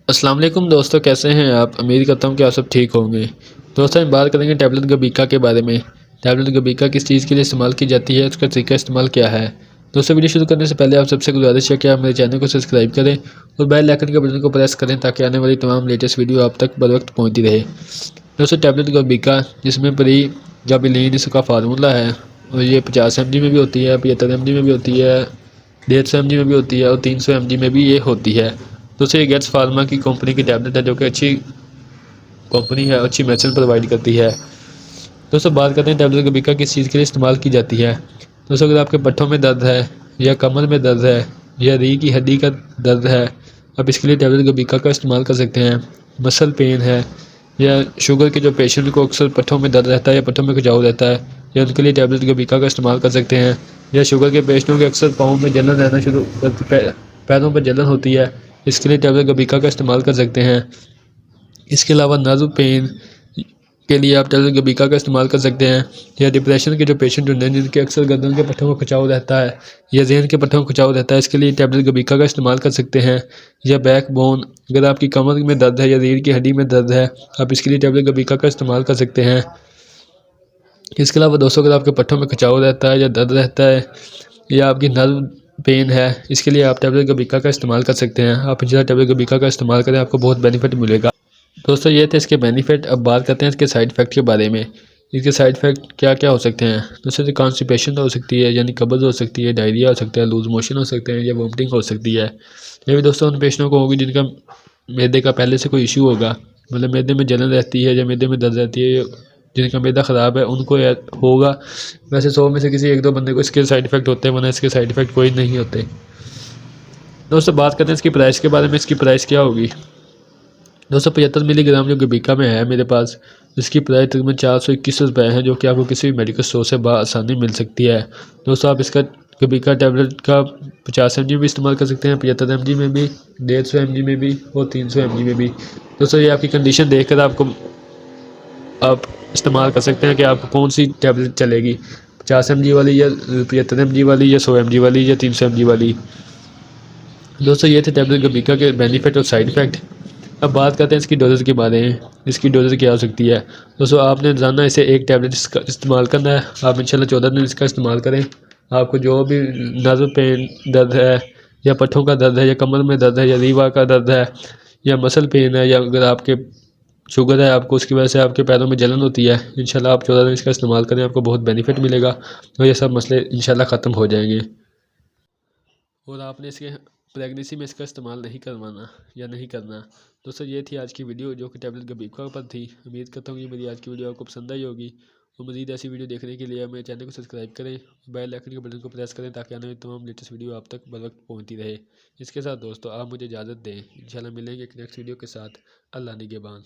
अस्सलाम वालेकुम दोस्तों, कैसे हैं आप। उम्मीद करता हूं कि आप सब ठीक होंगे। दोस्तों हम बात करेंगे टैबलेट गबीका के बारे में। टैबलेट गबीका किस चीज़ के लिए इस्तेमाल की जाती है, उसका तरीका इस्तेमाल क्या है। दोस्तों वीडियो शुरू करने से पहले आप सबसे गुजारिश है कि आप मेरे चैनल को सब्सक्राइब करें और बेल आइकन के बटन को प्रेस करें ताकि आने वाली तमाम लेटेस्ट वीडियो आप तक बर वक्त पहुँचती रहे। दोस्तों टैबलेट गबीका जिसमें प्री जाबिलीन इसका फार्मूला है और ये 50 mg में भी होती है, 75 mg में भी होती है, 150 mg में भी होती है और 300 mg में भी ये होती है। दोस्तों ये गेट्स फार्मा की कंपनी की टैबलेट है जो कि अच्छी कंपनी है, अच्छी मेडिसिन प्रोवाइड करती है। दोस्तों बात करते हैं टैबलेट गबीका किस चीज़ के लिए इस्तेमाल की जाती है। दोस्तों अगर आपके पट्ठों में दर्द है या कमर में दर्द है या रीढ़ की हड्डी का दर्द है, आप इसके लिए टैबलेट गबीका का इस्तेमाल कर सकते हैं। मसल पेन है या शुगर के जो पेशेंट को अक्सर पट्ठों में दर्द रहता है या पट्ठों में खिंचाव रहता है, या उनके लिए टैबलेट गबीका का इस्तेमाल कर सकते हैं। या शुगर के पेशेंटों के अक्सर पाँव में जलन रहना शुरू पैरों पर जलन होती है, इसके लिए टैबलेट गबीका का इस्तेमाल कर सकते हैं। इसके अलावा नर्व पेन के लिए आप टैबलेट गबीका का इस्तेमाल कर सकते हैं। या डिप्रेशन के जो पेशेंट होते हैं जिनके अक्सर गर्दन के पट्टों में खिंचाव रहता है या जहन के पट्टों में खिंचाव रहता है, इसके लिए टैबलेट गबीका का इस्तेमाल कर सकते हैं। या बैक बोन, अगर आपकी कमर में दर्द है या रीढ़ की हड्डी में दर्द है, आप इसके लिए टैबलेट गबीका का इस्तेमाल कर सकते हैं। इसके अलावा दोस्तों अगर आपके पट्टों में खिंचाव रहता है या दर्द रहता है या आपकी नर्व पेन है, इसके लिए आप टैबलेट गबीका का इस्तेमाल कर सकते हैं। आप इंशाल्लाह टैबलेट गबीका का इस्तेमाल करें, आपको बहुत बेनिफिट मिलेगा। दोस्तों ये थे इसके बेनिफिट। अब बात करते हैं इसके साइड इफ़ेक्ट के बारे में। इसके साइड इफ़ेक्ट क्या क्या हो सकते हैं। दोस्तों कॉन्स्टिपेशन हो सकती है यानी कब्ज़ हो सकती है, डायरिया हो सकता है, लूज मोशन हो सकते हैं या वोमिटिंग हो सकती है। ये भी दोस्तों उन पेशेंटों को होगी जिनका मैदे का पहले से कोई इशू होगा, मतलब मैदे में जलन रहती है या मैदे में दर्द रहती है, जिनका मैदा ख़राब है उनको होगा। वैसे 100 में से किसी एक दो बंदे को इसके साइड इफ़ेक्ट होते हैं, वरना इसके साइड इफ़ेक्ट कोई नहीं होते। दोस्तों बात करते हैं इसकी प्राइस के बारे में। इसकी प्राइस क्या होगी। 275 मिलीग्राम जो गबीका में है मेरे पास, इसकी प्राइस तकरीबन 421 रुपये है, जो कि आपको किसी भी मेडिकल स्टोर से आसानी मिल सकती है। दोस्तों आप इसका गबीका टैबलेट का 50 mg भी इस्तेमाल कर सकते हैं, 75 mg में भी, 150 mg में भी और 300 mg में भी। दोस्तों ये आपकी कंडीशन देखकर आप इस्तेमाल कर सकते हैं कि आपको कौन सी टैबलेट चलेगी, 50 mg वाली या 75 mg वाली या 100 mg वाली या 300 mg वाली। दोस्तों ये थे टैबलेट गबीका के बेनिफिट और साइड इफ़ेक्ट। अब बात करते हैं इसकी डोजेज के बारे में। इसकी डोजेज क्या हो सकती है। दोस्तों आपने रोज़ाना इसे एक टैबलेट इसका इस्तेमाल करना है। आप इंशाल्लाह 14 दिन इसका इस्तेमाल करें। आपको जो भी नर्व पेन दर्द है या पट्ठों का दर्द है या कमर में दर्द है या रीवा का दर्द है या मसल पेन है या अगर आपके शुगर है आपको, उसकी वजह से आपके पैरों में जलन होती है, इंशाल्लाह आप 14 दिन इसका इस्तेमाल करें, आपको बहुत बेनिफिट मिलेगा और ये सब मसले इंशाल्लाह ख़त्म हो जाएंगे। और आपने इसके प्रेगनेंसी में इसका इस्तेमाल नहीं करवाना या नहीं करना। दोस्तों ये थी आज की वीडियो जो कि टैबलेट गबीका पर थी। उम्मीद करता हूँ कि मेरी आज की वीडियो आपको पसंद आई होगी। और मज़ीद ऐसी वीडियो देखने के लिए मेरे चैनल को सब्सक्राइब करें, बेल आइकन के बटन को प्रेस करें ताकि आने वाली तमाम लेटेस्ट वीडियो आप तक बर वक्त पहुँचती रहे। इसके साथ दोस्तों आप मुझे इजाज़त दें, इंशाल्लाह मिलेंगे एक नेक्स्ट वीडियो के साथ। अल्लाह निगहबान।